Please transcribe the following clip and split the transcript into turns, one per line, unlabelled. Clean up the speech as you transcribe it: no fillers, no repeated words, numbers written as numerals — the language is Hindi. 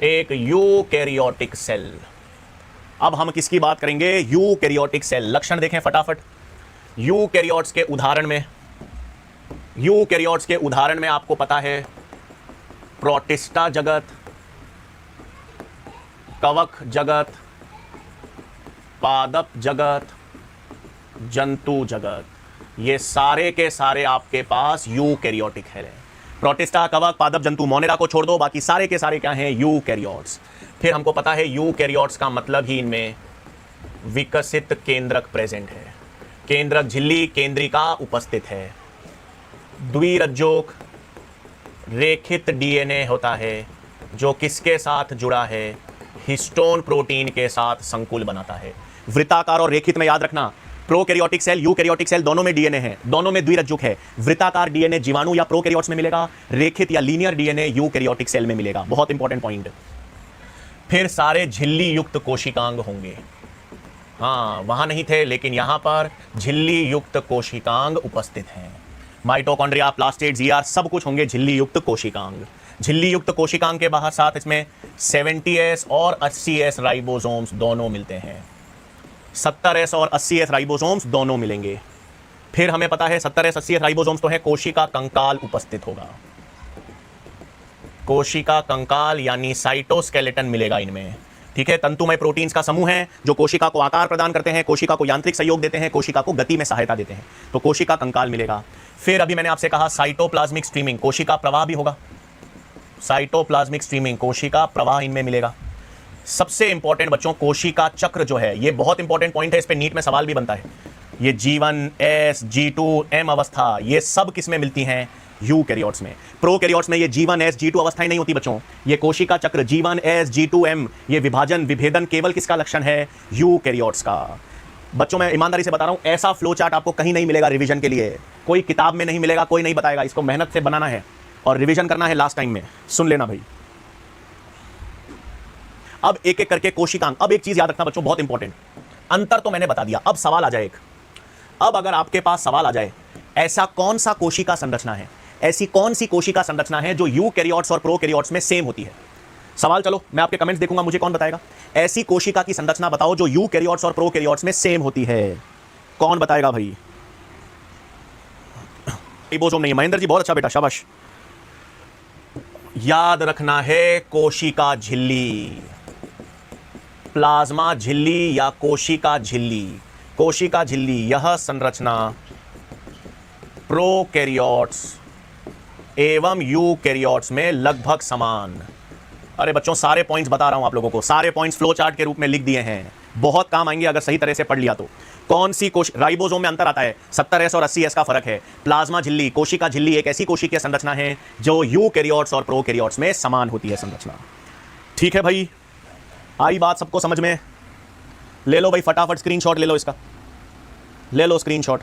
एक यूकैरियोटिक सेल। अब हम किसकी बात करेंगे? Eukaryotic cell. लक्षण देखें फटाफट। यूकैरियोट्स के उदाहरण में आपको पता है प्रोटिस्टा जगत, कवक जगत, पादप जगत, जंतु जगत, ये सारे के सारे आपके पास यूकैरियोटिक है। प्रोटिस्टा, कवक, पादप, जंतु, मोनेरा को छोड़ दो, बाकी सारे के सारे क्या हैं? यूकैरियोट्स। फिर हमको पता है यूकैरियोट्स का मतलब ही इनमें विकसित केंद्रक प्रेजेंट है। केंद्रक झिल्ली, केंद्रिका उपस्थित है। द्विरज्जोक रेखित डीएनए होता है जो किसके साथ जुड़ा है? हिस्टोन प्रोटीन के साथ संकुल बनाता है। वृत्ताकार और रेखित में याद रखना, प्रोकैरियोटिक सेल, यूकैरियोटिक सेल दोनों में डीएनए है, दोनों में द्विरज्जुक है। वृत्ताकार डीएनए जीवाणु या प्रोकैरियोट्स में मिलेगा, रेखित या लीनियर डीएनए यूकैरियोटिक सेल में मिलेगा। बहुत इंपॉर्टेंट पॉइंट। फिर सारे झिल्ली युक्त कोशिकांग होंगे। हाँ, वहां नहीं थे लेकिन यहां पर झिल्ली युक्त कोशिकांग उपस्थित हैं। माइटोकॉन्ड्रिया, प्लास्टिड, जीआर सब कुछ होंगे झिल्ली युक्त कोशिकांग। झिल्ली युक्त कोशिकांग के बाहर साथ इसमें 70S और 80S राइबोसोम्स दोनों मिलते हैं। 70S और 80S राइबोसोम्स दोनों मिलेंगे। फिर हमें पता है 70S 80S राइबोसोम्स तो है, कोशिका कंकाल उपस्थित होगा। कोशिका कंकाल यानी साइटोस्केलेटन मिलेगा इनमें। ठीक है, तंतुमय प्रोटीन्स का समूह है जो कोशिका को आकार प्रदान करते हैं, कोशिका को यांत्रिक सहयोग देते हैं, कोशिका को गति में सहायता देते हैं, तो कोशिका कंकाल मिलेगा। फिर अभी मैंने आपसे कहा साइटोप्लाज्मिक स्ट्रीमिंग, कोशिका प्रवाह भी होगा। साइटोप्लाज्मिक स्ट्रीमिंग, कोशिका प्रवाह इनमें मिलेगा। सबसे इंपॉर्टेंट बच्चों, कोशिका चक्र जो है, ये बहुत इंपॉर्टेंट पॉइंट है, इस पे नीट में सवाल भी बनता है। ये G1, S, G2, M अवस्था, ये सब किस में मिलती हैं? यूकैरियोट्स में। प्रोकैरियोट्स में ये G1, S, G2 अवस्थाएं नहीं होती बच्चों। ये कोशिका चक्र G1, S, G2, M, ये विभाजन विभेदन केवल किसका लक्षण है? यूकैरियोट्स का। बच्चों मैं ईमानदारी से बता रहा हूं, ऐसा फ्लो चार्ट आपको कहीं नहीं मिलेगा रिवीजन के लिए, कोई किताब में नहीं मिलेगा, कोई नहीं बताएगा। इसको मेहनत से बनाना है और रिवीजन करना है लास्ट टाइम में। सुन लेना भाई। अब एक एक करके कोशिकांग। अब एक चीज याद रखना बच्चों, बहुत इंपॉर्टेंट, अंतर तो मैंने बता दिया, अब सवाल आ जाए एक। अब अगर आपके पास सवाल आ जाए, ऐसा कौन सा कोशिका संरचना है, ऐसी कौन सी कोशिका संरचना है जो यूकैरियोट्स और प्रोकैरियोट्स में सेम होती है? सवाल, चलो मैं आपके कमेंट्स देखूंगा, मुझे कौन बताएगा ऐसी कोशिका की संरचना बताओ जो यूकैरियोट्स और प्रोकैरियोट्स में सेम होती है? कौन बताएगा भाई? राइबोसोम नहीं, महेंद्र जी बहुत अच्छा बेटा, शाबाश। याद रखना है कोशिका झिल्ली, प्लाज्मा झिल्ली या कोशिका झिल्ली। कोशिका झिल्ली यह संरचना प्रोकैरियोट्स एवं यूकैरियोट्स में लगभग समान। अरे बच्चों सारे पॉइंट्स बता रहा हूं आप लोगों को, सारे पॉइंट्स फ्लो चार्ट के रूप में लिख दिए हैं, बहुत काम आएंगे अगर सही तरह से पढ़ लिया तो। कौन सी राइबोसोम में अंतर आता है, 70S और 80S का फर्क है। प्लाज्मा झिल्ली, कोशिका झिल्ली एक ऐसी कोशिकीय संरचना है जो यूकैरियोट्स और प्रोकैरियोट्स में समान होती है संरचना। ठीक है भाई, आई बात सबको समझ में? ले लो भाई फटाफट स्क्रीनशॉट ले लो इसका, ले लो स्क्रीनशॉट।